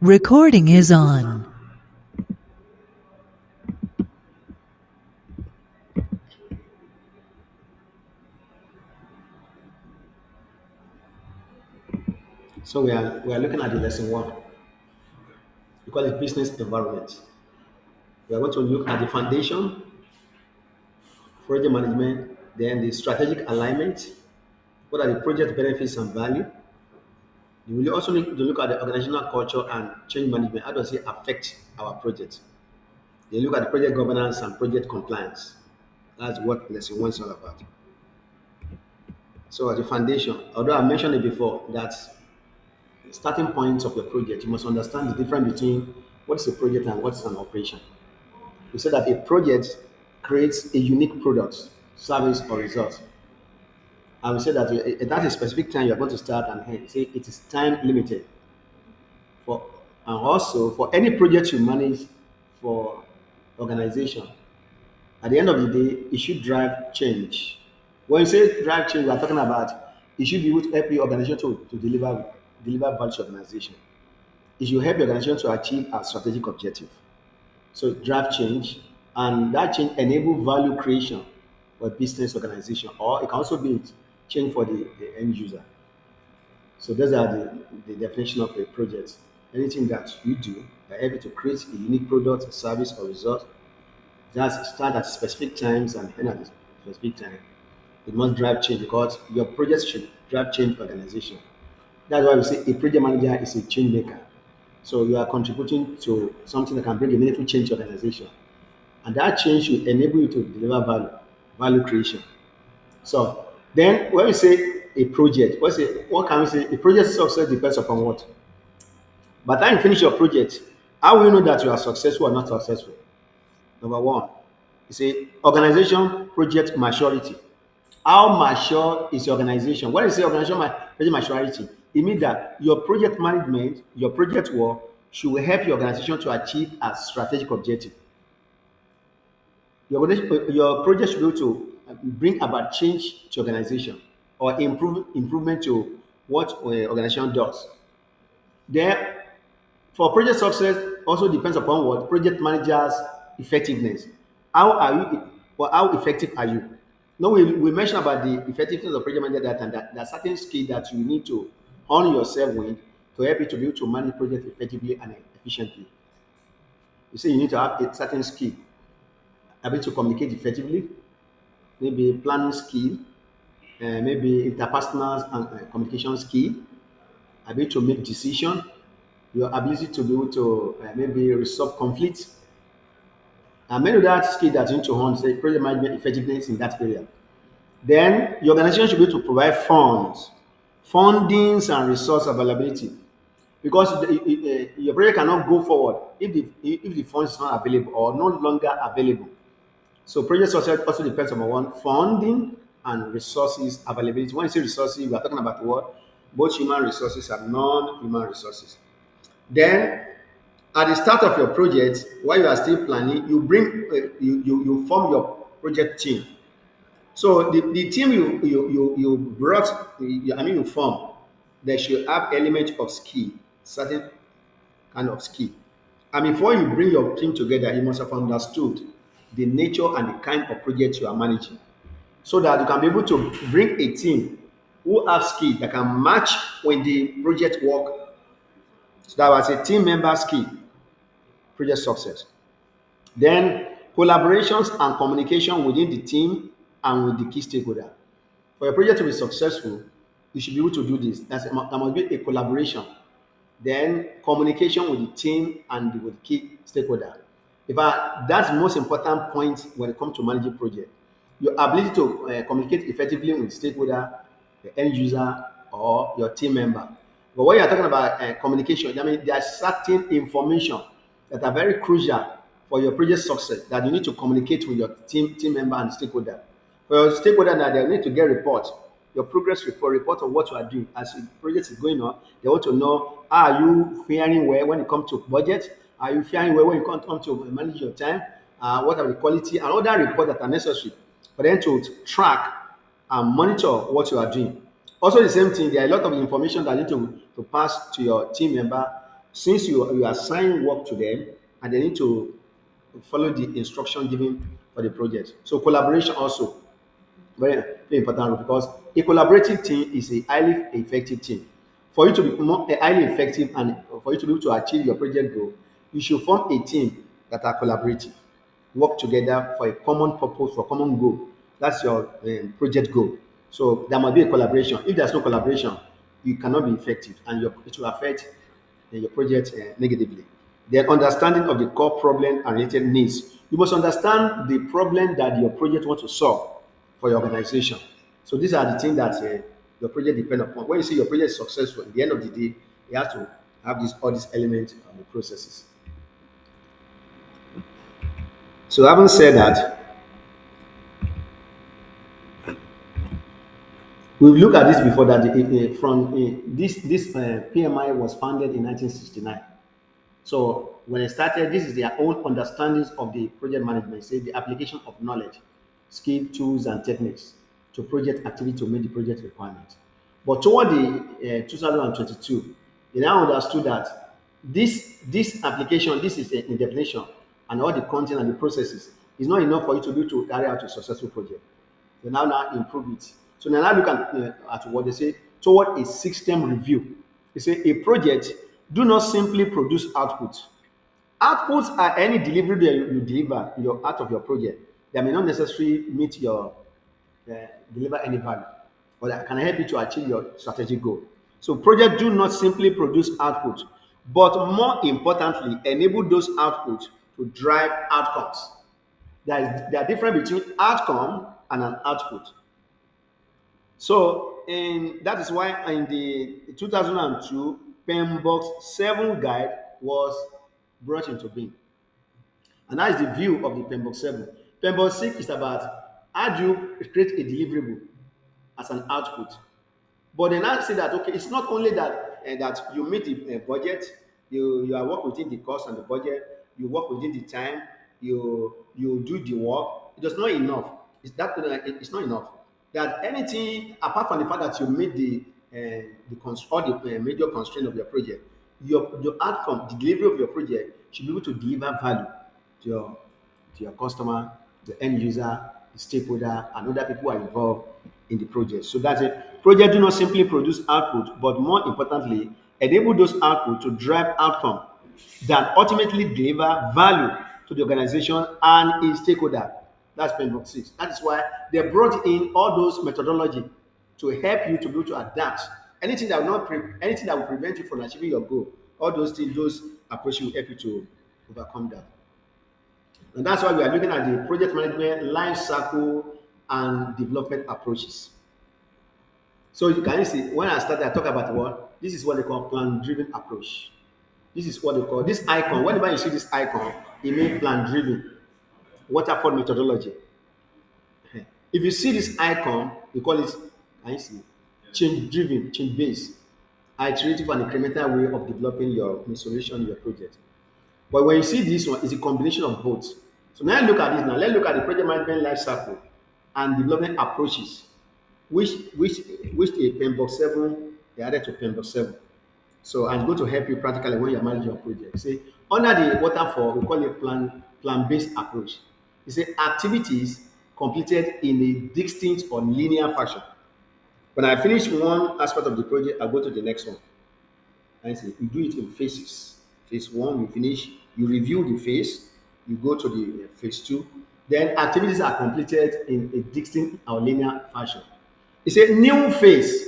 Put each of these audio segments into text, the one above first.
Recording is on. So we are looking at the lesson one. We call it business environment. We are going to look at the foundation, project management, then the strategic alignment. What are the project benefits and value? You will also need to look at the organizational culture and change management. How does it affect our project? Then look at the project governance and project compliance. That's what lesson one is all about. So at the foundation, although I mentioned it before, that starting points of your project, you must understand the difference between what is a project and what is an operation. We say that a project creates a unique product, service, or result. And we say that at that specific time you are going to start and say it is time limited. For and also for any project you manage for organization, at the end of the day, it should drive change. When you say drive change, we are talking about it should be able to help your organization to deliver value to organization. It should help your organization to achieve a strategic objective. So drive change, and that change enable value creation for a business organization, or it can also be change for the end user. So those are the definition of a project. Anything that you do that able to create a unique product, service, or result that start at specific times and end at a specific time. It must drive change because your project should drive change organization. That's why we say a project manager is a change maker. So you are contributing to something that can bring a meaningful change to organization. And that change will enable you to deliver value creation. So then when we say a project, what can we say? A project success depends upon what? By the time you finish your project, how will you know that you are successful or not successful? Number one, you say organization project maturity. How mature is your organization? When you say project maturity, it means that your project management, your project work should help your organization to achieve a strategic objective. Your project should be able to bring about change to organization or improvement to what organization does. Then for project success also depends upon what project managers effectiveness. How are you or how effective are you? No, we mentioned about the effectiveness of project manager that and that there are certain skills that you need to hone yourself with to help you to be able to manage projects effectively and efficiently. You say you need to have a certain skill, able to communicate effectively, maybe planning skill, maybe interpersonal and communication skill, ability to make decision, your ability to be able to maybe resolve conflicts, and many other skill that you need to hone, say project management effectiveness in that area. Then your organization should be able to provide funds, fundings and resource availability. Because your project cannot go forward if the funds is not available or no longer available. So project success also depends on one funding and resources availability. When you say resources, we are talking about what? Both human resources and non-human resources. Then at the start of your project, while you are still planning, you form your project team. So the team you brought, you form, they should have element of skill, certain kind of skill. And before you bring your team together, you must have understood the nature and the kind of project you are managing, so that you can be able to bring a team who have skill that can match when the project work. So that was a team member skill, project success. Then collaborations and communication within the team and with the key stakeholder. For your project to be successful, you should be able to do this. There must be a collaboration, then communication with the team and with key stakeholder. In fact, that's the most important point when it comes to managing project. Your ability to communicate effectively with stakeholder, the end user, or your team member. But when you're talking about communication, I mean there are certain information that are very crucial for your project success that you need to communicate with your team member and stakeholder. For your stakeholder now, they need to get report, your progress report of what you are doing as the project is going on. They want to know, are you faring well when it comes to budget? Are you faring well when it comes to manage your time? What are the quality and other reports that are necessary for them to track and monitor what you are doing. Also, the same thing, there are a lot of information that need to pass to your team member Since you assign work to them and they need to follow the instruction given for the project. So collaboration also very important role because a collaborative team is a highly effective team. For you to be more highly effective and for you to be able to achieve your project goal, you should form a team that are collaborative, work together for a common purpose, for common goal. That's your project goal. So there must be a collaboration. If there's no collaboration, you cannot be effective, and it will affect your project negatively. Then understanding of the core problem and related needs. You must understand the problem that your project wants to solve for your organization. So these are the things that your project depend upon. When you see your project is successful, at the end of the day, you have to have all these elements of the processes. So having said that, we've looked at this before that this PMI was founded in 1969. So when I started, this is their own understandings of the project management. Say the application of knowledge, skill, tools, and techniques to project activity to meet the project requirement. But toward the 2022, they now understood that this application, this is a definition, and all the content and the processes is not enough for you to be able to carry out a successful project. They now improve it. So they now look at what they say toward a system review. They say a project do not simply produce output. Outputs are any delivery that you deliver out of your project that may not necessarily meet your uh, deliver any value or that can help you to achieve your strategic goal. So projects do not simply produce output, but more importantly, enable those outputs to drive outcomes. There are difference between outcome and an output. So, that is why in the 2002, PMBOK 7 guide was brought into being. And that is the view of the PMBOK 7. PMBOK 6 is about how do you create a deliverable as an output. But then I say that okay, it's not only that you meet the budget, you are work within the cost and the budget, you work within the time, you do the work. It is not enough. It's not enough. That anything apart from the fact that you meet all the major constraint of your project, your outcome, the delivery of your project should be able to deliver value to your customer, the end user, the stakeholder, and other people who are involved in the project. So that's it. Project do not simply produce output, but more importantly, enable those output to drive outcome that ultimately deliver value to the organization and its stakeholder. That's point 6. That is why they brought in all those methodology to help you to be able to adapt. Anything that will prevent you from achieving your goal, all those things, those approaches will help you to overcome that. And that's why we are looking at the project management, life cycle, and development approaches. So you can see when I started, I talk about what this is what they call plan-driven approach. This is what they call this icon. Whenever you see this icon, it means plan-driven waterfall methodology. If you see this icon, we call it, can you see, change-driven, change-based, iterative and incremental way of developing your solution, your project. But when you see this one, it's a combination of both. So now look at this now. Let's look at the project management life cycle and development approaches, which which which a PMBOK 7 they added to PMBOK 7. So I'm going to help you practically when you're managing your project. See, under the waterfall, we call it plan-based approach. You say activities completed in a distinct or linear fashion. When I finish one aspect of the project, I go to the next one. And say you do it in phases. Phase one, you finish, you review the phase, you go to the phase two. Then activities are completed in a distinct or linear fashion. It's a new phase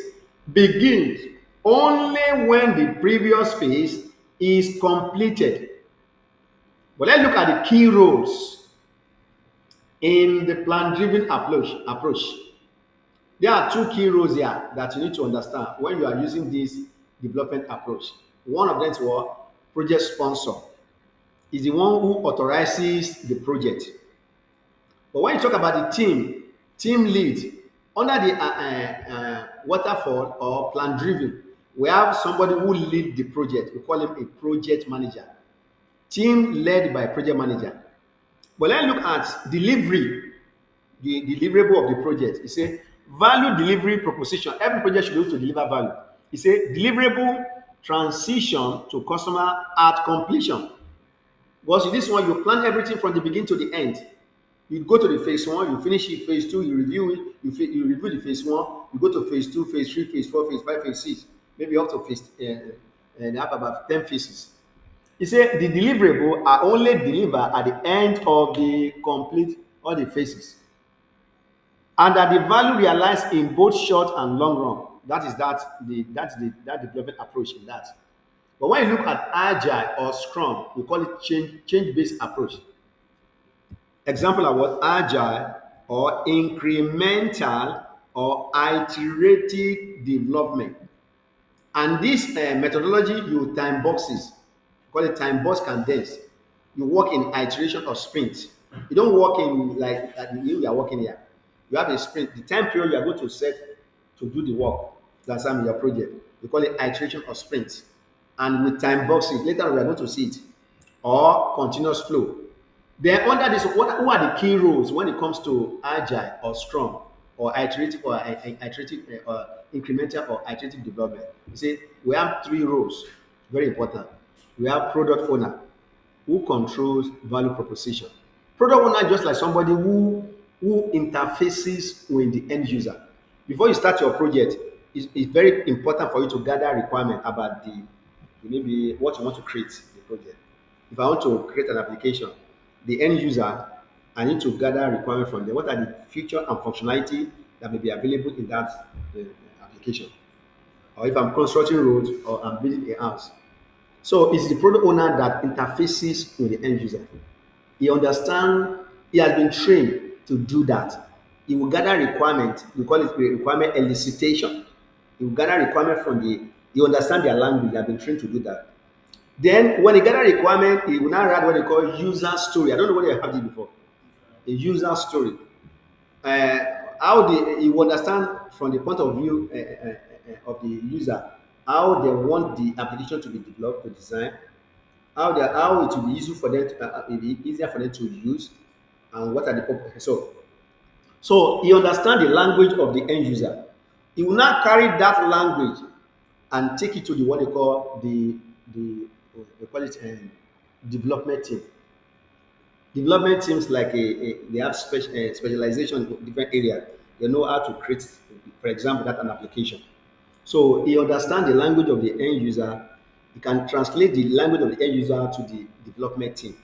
begins only when the previous phase is completed. But let's look at the key roles in the plan-driven approach. There are two key roles here that you need to understand when you are using this development approach. One of them is what? Project sponsor is the one who authorizes the project. But when you talk about the team lead, under the waterfall or plan driven, we have somebody who lead the project. We call him a project manager. Team led by project manager. But let's look at delivery, the deliverable of the project. It's a value delivery proposition. Every project should be able to deliver value. It's a deliverable transition to customer at completion. Because this one, you plan everything from the beginning to the end. You go to the phase one, you finish it, phase two, you review it, you review the phase one, you go to phase two, phase three, phase four, phase five, phase six, maybe up to phase, and have about 10 phases. He said the deliverable are only delivered at the end of the complete all the phases, and that the value realized in both short and long run. That development approach in that. But when you look at agile or scrum, we call it change based approach. Example of what agile or incremental or iterative development. And this methodology, you time boxes, call it time box condense. You work in iteration or sprint. You don't work in like you are working here. You have a sprint. The time period you are going to set to do the work. That's your project. We call it iteration or sprint. And with time boxes, later we are going to see it. Or continuous flow. Then under this, who are the key roles when it comes to agile or scrum or iterative or incremental or iterative development? You see, we have three roles, very important. We have product owner who controls value proposition. Product owner just like somebody who interfaces with the end user. Before you start your project, it's very important for you to gather requirement about the maybe what you want to create the project. If I want to create an application, the end user, I need to gather requirement from them. What are the feature and functionality that may be available in that application? Or if I'm constructing roads or I'm building a house. So it's the product owner that interfaces with the end user. He understands, he has been trained to do that. He will gather requirement, we call it requirement elicitation. He will gather requirement from he understand their language, he has been trained to do that. Then when he gather requirement, he will now write what they call user story. I don't know whether you have this before. A user story. Uh, how he will understand from the point of view of the user how they want the application to be developed, to design, how it will be easy for them to, it be easier for them to use, and what are the purpose. So he understand the language of the end user. He will now carry that language and take it to the what they call the they call it development team. Development teams like they have specialization in different areas. They know how to create, for example, that an application. So he understands the language of the end user. He can translate the language of the end user to the development team.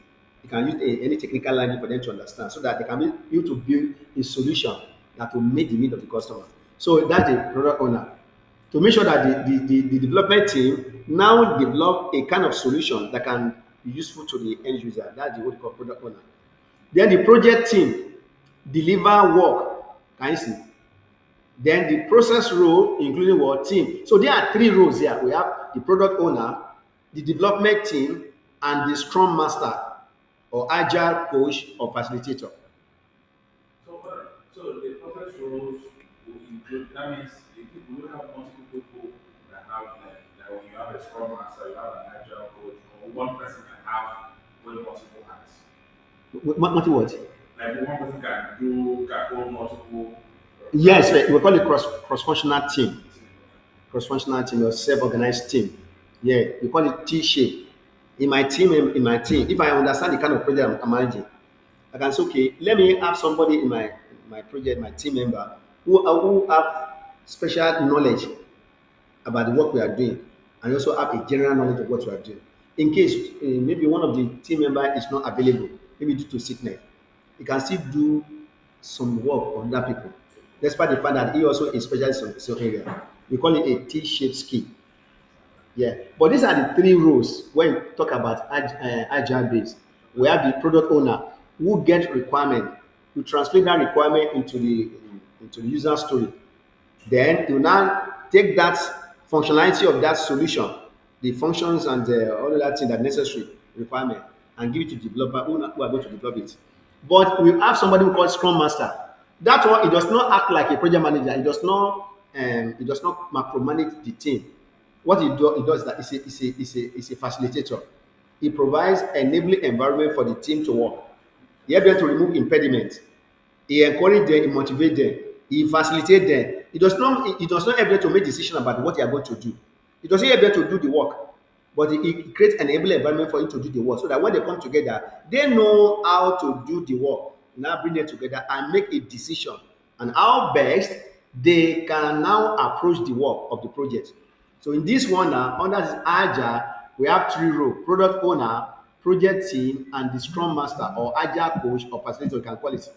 He can use any technical language for them to understand, so that they can be able to build a solution that will meet the need of the customer. So that's the product owner. To make sure that the development team now develop a kind of solution that can be useful to the end user. That's the what we call product owner. Then the project team deliver work. Can you see? Then the process role, including what team. So there are three roles here. We have the product owner, the development team, and the scrum master or agile coach or facilitator. So the process roles will include, that means the people will have multiple people that have that when you have a scrum master, you have an agile coach, or one person can have wear multiple hats. What what? Like one person can hold multiple Yes, we call it cross functional team. Cross-functional team or self-organized team. Yeah, we call it T-shape. In my team, if I understand the kind of project I'm managing, I can say, okay, let me have somebody in my project, my team member, who have special knowledge about the work we are doing, and also have a general knowledge of what we are doing. In case maybe one of the team member is not available, maybe due to sickness, he can still do some work on other people, despite the fact that he also is specialist in some area. We call it a T-shaped skill. Yeah, but these are the three roles when we talk about agile base. We have the product owner who gets requirement, who translate that requirement into the user story. Then you now take that functionality of that solution, the functions and all of that thing that necessary requirement, and give it to developer who are going to develop it. But we have somebody who called Scrum Master. That one, it does not act like a project manager. It does not macromanage the team. What it does is that it's a facilitator. It provides enabling environment for the team to work. He helps them to remove impediments. He encourage them, he motivate them, he facilitate them. It does not help them to make decisions about what they are going to do. It doesn't able to do the work, but it creates an enabling environment for you to do the work so that when they come together, they know how to do the work. Now bring them together and make a decision on how best they can now approach the work of the project. So in this one now, under this agile, we have three roles: product owner, project team, and the scrum master or agile coach or facilitator, you can call it.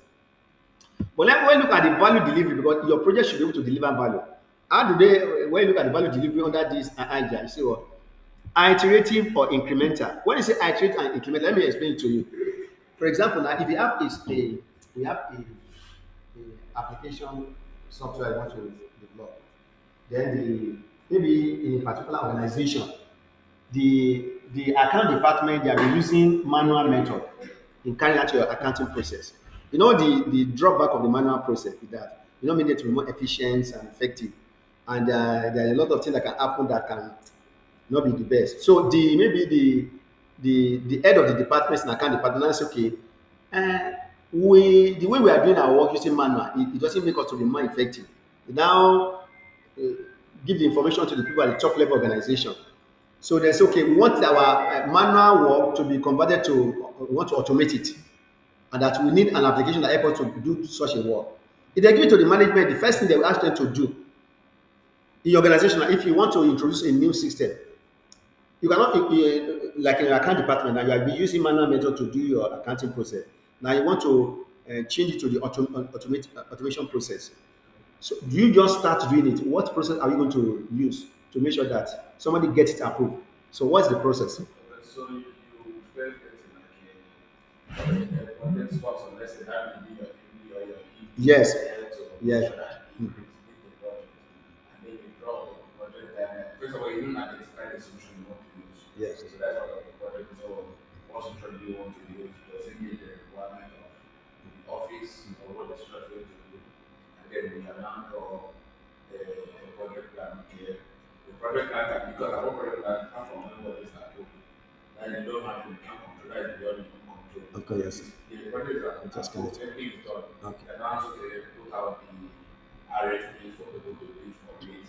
But let when you look at the value delivery, because your project should be able to deliver value. How do they, when you look at the value delivery under this agile, you see what? Iterative or incremental. When you say iterative and incremental, let me explain it to you. For example, now if you have we have a application software you want to develop, then maybe in a particular organization, the account department they are using manual method in carrying out your accounting process. You know the drawback of the manual process is that you don't make it to be more efficient and effective, and there are a lot of things that can happen that can not be the best. So maybe the head of the department in account department now say, okay, uh, we the way we are doing our work using manual, it doesn't make us to be more effective. Now uh, give the information to the people at the top level organization. So they say, okay, we want our manual work to be converted to, we want to automate it, and that we need an application that helps us to do such a work. If they give it to the management, the first thing they will ask them to do in your organization, if you want to introduce a new system, you cannot, like in your account department, now you have been using manual method to do your accounting process. Now you want to change it to the automation process. So do you just start doing it? What process are you going to use to make sure that somebody gets it approved? So what's the process? So you first get like a content sponsor, let's say that may be your MD or your ED Yes. or your head to make Yes. sure that you complete the project. And then you draw the project and first of all you don't identify the solution you want to use. Yes. So that's part of the project. So what solution do you want to use? Does it meet the requirement of the office or what the structure is to do? And then we can now draw a project plan here. The project plan can, because our project plan comes from everybody's approval. And you don't have to become control, that is beyond your control. Okay, yes. The project is Just approved, connect. everything is done. Okay. And now they put out the RFP for people to bid for it.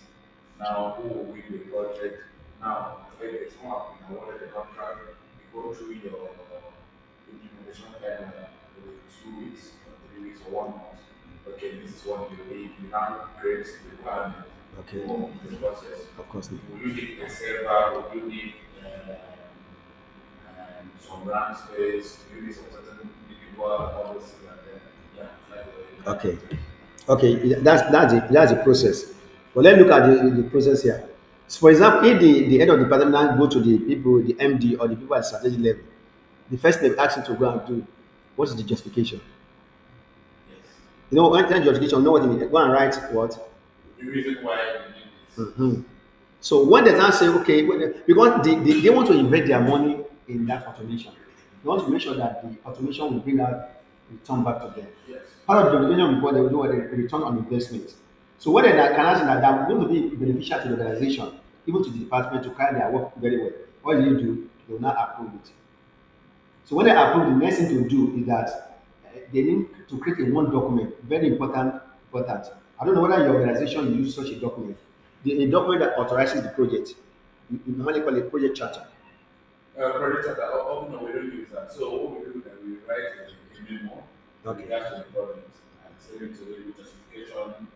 Now who will win the project? Now when they come up and awarded the contract, you go through your implementation time with 2 weeks, or 3 weeks, or 1 month. Okay, this is what you need. You now create the requirement Okay. for the process. Of course. Will you need a server? Will you need some brand space? Will you need some certain individual policy and then yeah, like Okay. Okay. That's the process. But let's look at the process here. So for example, if the head of the department now go to the people, the MD or the people at strategic level, the first thing they ask you to go and do, what is the justification? yes. You know, when you justification, you know what you mean. Go and write what. The reason why we need this. Mhm. So when they now say, okay, because they want to invest their money in that automation, they want to make sure that the automation will bring out return back to them. Yes. Part of the automation before they will do what they return on investment. So when they can ask that going to be beneficial to the organization, even to the department to carry their work very well, what do you do? They will not approve it. So when they approve, the next thing to do is that they need to create a one document, very important, important. I don't know whether your organization use such a document. A document that authorizes the project. We normally call it project charter. Project that often we don't use that. So what we do is that we write a memo with Okay. regards to the project and send it to the justification,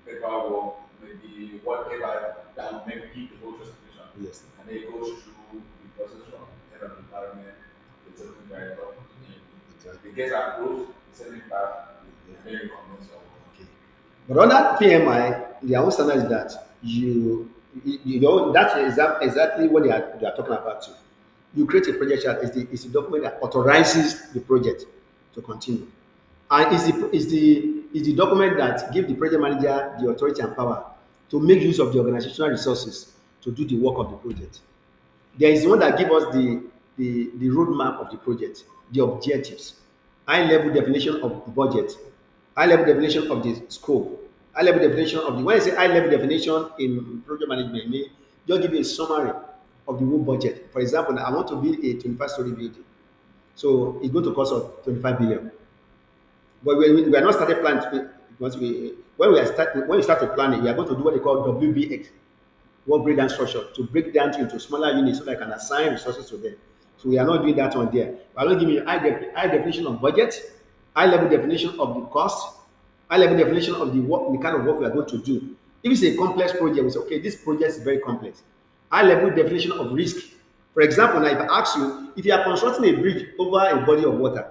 paperwork, maybe whatever that will make the whole justification. Yes. And then it goes through the process from head of department, the technical director, Exactly. it gets approved, send it back, and then you commence your work. Okay. But under PMI, their own standard is that you know that is exactly what they are talking about too. You create a project chart is the document that authorizes the project to continue. And is the document that give the project manager the authority and power to make use of the organizational resources to do the work of the project. There is one that give us the roadmap of the project, the objectives, high level definition of budget, high level definition of the scope, high level definition of the when I say high level definition in project management, I mean just give you a summary of the whole budget. For example, I want to build a 25-story building. So it's going to cost us 25 billion. But we are not started planning because when we start to plan it, we are going to do what they call WBX. work breakdown structure to break down into smaller units so that I can assign resources to them. So we are not doing that on there. We are not giving you high definition of budget, high level definition of the cost, high level definition of the kind of work we are going to do. If it's a complex project, we say, okay, this project is very complex. High level definition of risk. For example, now if I ask you, if you are constructing a bridge over a body of water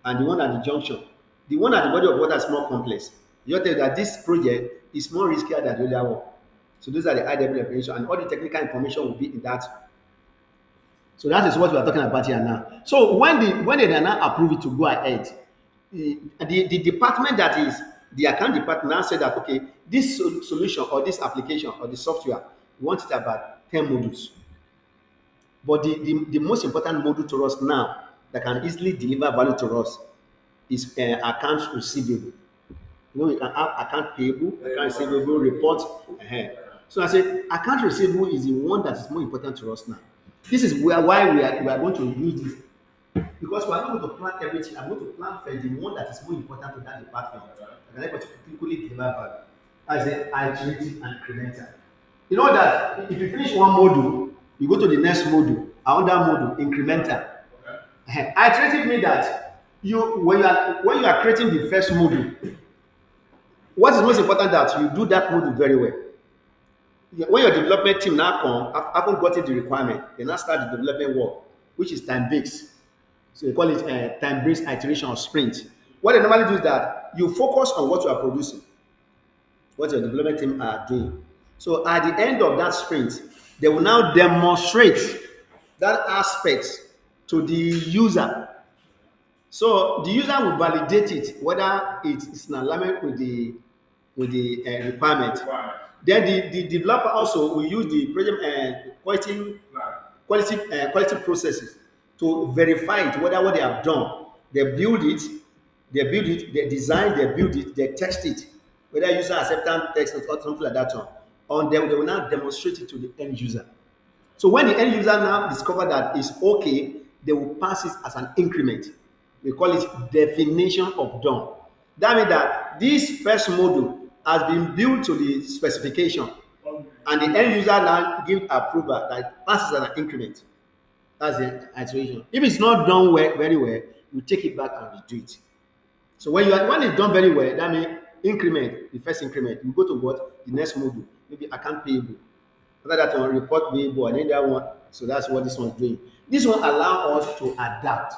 and the one at the junction, the one at the body of water is more complex. You tell you that this project is more riskier than the other one. So those are the high level definition, and all the technical information will be in that. So that is what we are talking about here now. So when they now approve it to go ahead, the department that is the account department now said that okay, this solution or this application or the software, we want it about 10 modules. But the most important module to us now that can easily deliver value to us is accounts receivable. You know, we can have account payable, account receivable, report. So I say account receivable is the one that is more important to us now. This is why we are going to use this because we are not going to plan everything. I'm going to plan for the one that is more important to that department. That can help us to quickly deliver value. As a iterative and incremental. You know that if you finish one module, you go to the next module, another module, incremental. Iterative means that when you are creating the first module, what is most important that you do that module very well. When your development team now come, haven't gotten the requirement, they now start the development work, which is time based. So they call it time based iteration or sprint. What they normally do is that you focus on what you are producing, what your development team are doing. So at the end of that sprint, they will now demonstrate that aspect to the user. So the user will validate it whether it is in alignment with the requirement. Requirement. Then the developer also will use the project Plan. quality processes to verify it whether what they have done, they build it, they design, they build it, they test it, whether user acceptance test or something like that. On them, they will now demonstrate it to the end user. So when the end user now discover that it's okay, they will pass it as an increment. We call it definition of done. That means that this first module has been built to the specification, and the end user now give approval that passes as an increment. That's the iteration. If it's not done well, very well, you take it back and redo it. So when it's done very well, that means increment, the first increment, you go to what? The next module, maybe account payable. After that one, report payable, and then that one. So that's what this one's doing. This one allow us to adapt.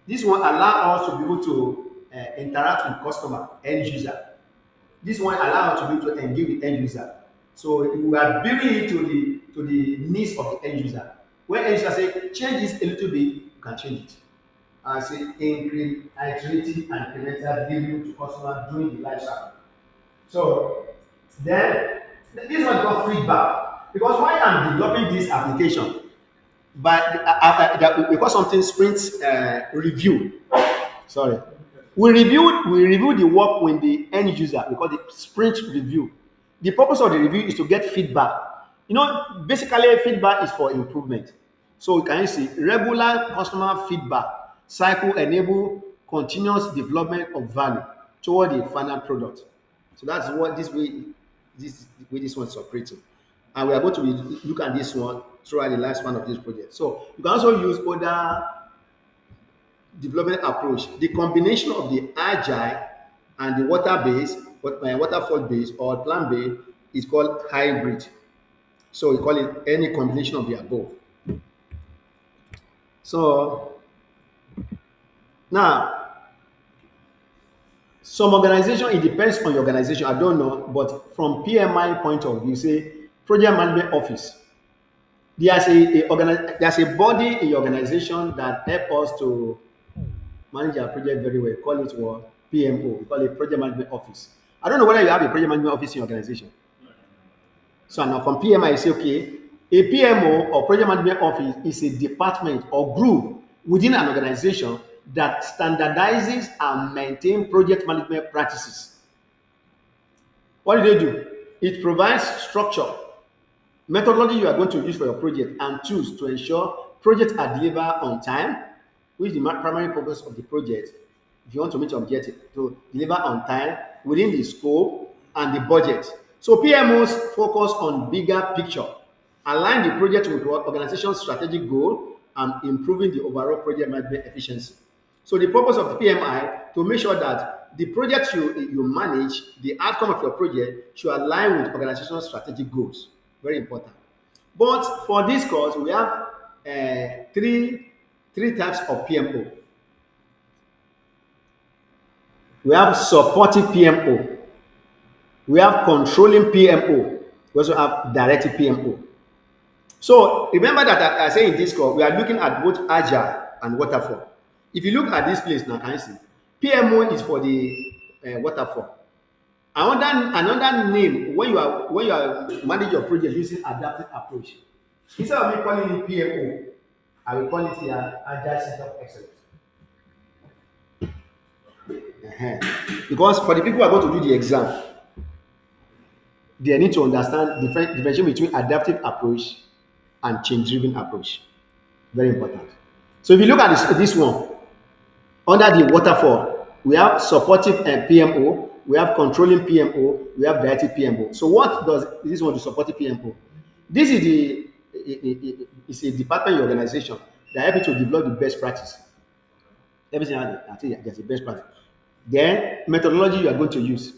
This one allow us to be able to interact with customer, end user. This one allow us to be able to engage with end user. So we are building it to the needs of the end user. When end user say change this a little bit, you can change it. And say increase, iterative and incremental delivery to customer during the life cycle. So then this one is called feedback. Because why I'm developing this application, but we call something sprint review. Sorry. We review the work with the end user. We call it sprint review. The purpose of the review is to get feedback. You know, basically feedback is for improvement. So you can see regular customer feedback cycle enable continuous development of value toward the final product. So that's what this one is operating. And we are going to look at this one throughout the last one of this project. So you can also use other development approach. The combination of the agile and the waterfall based or plan based is called hybrid. So we call it any combination of the above. So now some organization, it depends on your organization. I don't know, but from PMI point of view, say project management office. There's a body in your organization that help us to manage our project very well. Call it what? PMO. We call it project management office. I don't know whether you have a project management office in your organization. So now from PMI, you say, okay, a PMO or project management office is a department or group within an organization that standardizes and maintain project management practices. What do they do? It provides structure, methodology you are going to use for your project, and tools to ensure projects are delivered on time, which is the primary purpose of the project. If you want to meet your objective, to deliver on time within the scope and the budget. So PMOs focus on bigger picture, align the project with what organization's strategic goal, and improving the overall project management efficiency. So the purpose of the PMI to make sure that the project you manage, the outcome of your project should align with organizational strategic goals. Very important. But for this course, we have three types of PMO. We have supportive PMO. We have controlling PMO. We also have directive PMO. So remember that I say in this course, we are looking at both agile and waterfall. If you look at this place now, can you see? PMO is for the waterfall. Another name when you are manage your project using adaptive approach. Instead of me calling it PMO, I will call it here agile center of excellence. Ehen. Because for the people who are going to do the exam, they need to understand differentiation between adaptive approach and change driven approach. Very important. So if you look at this one, under the waterfall, we have supportive PMO, we have controlling PMO, we have directive PMO. So what does this one, the supportive PMO? This is it's a department in your organization that help you to develop the best practice. Everything I think there's a best practice. Then methodology you are going to use.